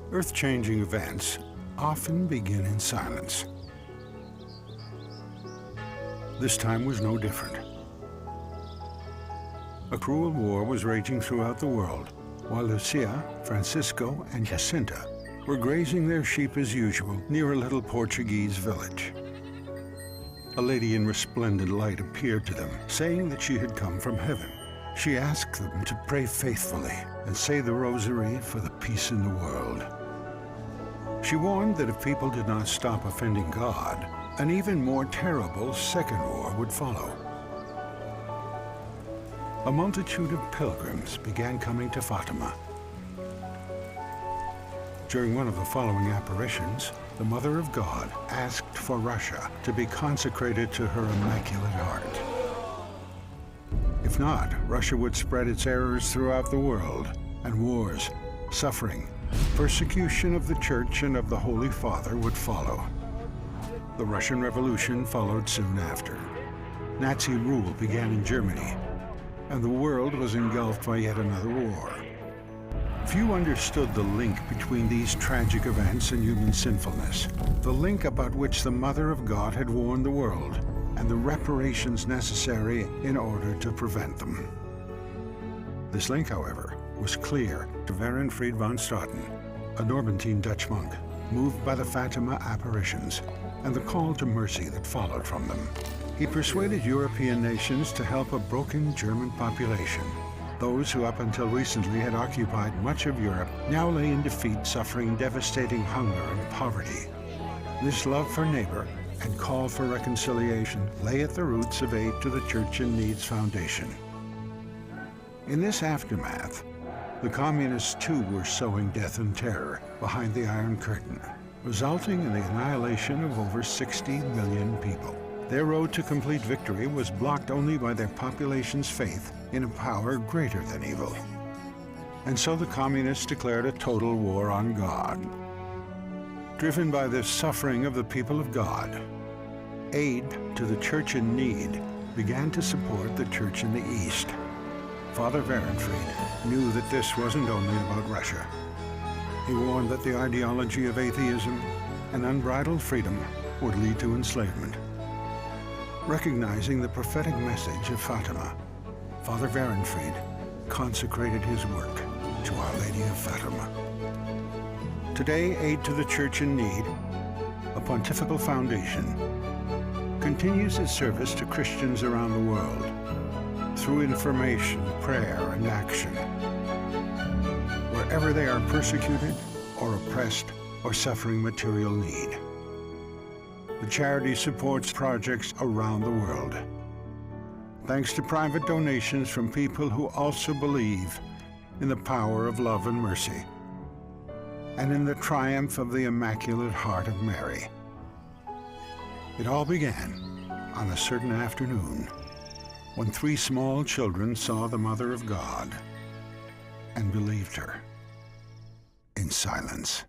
Earth-changing events often begin in silence. This time was no different. A cruel war was raging throughout the world, while Lúcia, Francisco, and Jacinta were grazing their sheep as usual near a little Portuguese village. A lady in resplendent light appeared to them, saying that she had come from heaven. She asked them to pray faithfully and say the rosary for the peace in the world. She warned that if people did not stop offending God, an even more terrible second war would follow. A multitude of pilgrims began coming to Fatima. During one of the following apparitions, the Mother of God asked for Russia to be consecrated to her Immaculate Heart. If not, Russia would spread its errors throughout the world, and wars, suffering, persecution of the Church and of the Holy Father would follow. The Russian Revolution followed soon after. Nazi rule began in Germany, and the world was engulfed by yet another war. Few understood the link between these tragic events and human sinfulness, the link about which the Mother of God had warned the world, and the reparations necessary in order to prevent them. This link, however, was clear to Werenfried von Straten, a Normandy Dutch monk, moved by the Fatima apparitions and the call to mercy that followed from them. He persuaded European nations to help a broken German population. Those who up until recently had occupied much of Europe now lay in defeat, suffering devastating hunger and poverty. This love for neighbor and call for reconciliation lay at the roots of aid to the Church in Need's foundation. In this aftermath, the communists too were sowing death and terror behind the Iron Curtain, resulting in the annihilation of over 60 million people. Their road to complete victory was blocked only by their population's faith in a power greater than evil. And so the communists declared a total war on God. Driven by the suffering of the people of God, aid to the Church in need began to support the Church in the East. Father Werenfried knew that this wasn't only about Russia. He warned that the ideology of atheism and unbridled freedom would lead to enslavement. Recognizing the prophetic message of Fatima, Father Werenfried consecrated his work to Our Lady of Fatima. Today, Aid to the Church in Need, a pontifical foundation, continues its service to Christians around the world through information, prayer, and action, wherever they are persecuted or oppressed or suffering material need. The charity supports projects around the world, thanks to private donations from people who also believe in the power of love and mercy, and in the triumph of the Immaculate Heart of Mary. It all began on a certain afternoon when 3 small children saw the Mother of God and believed her in silence.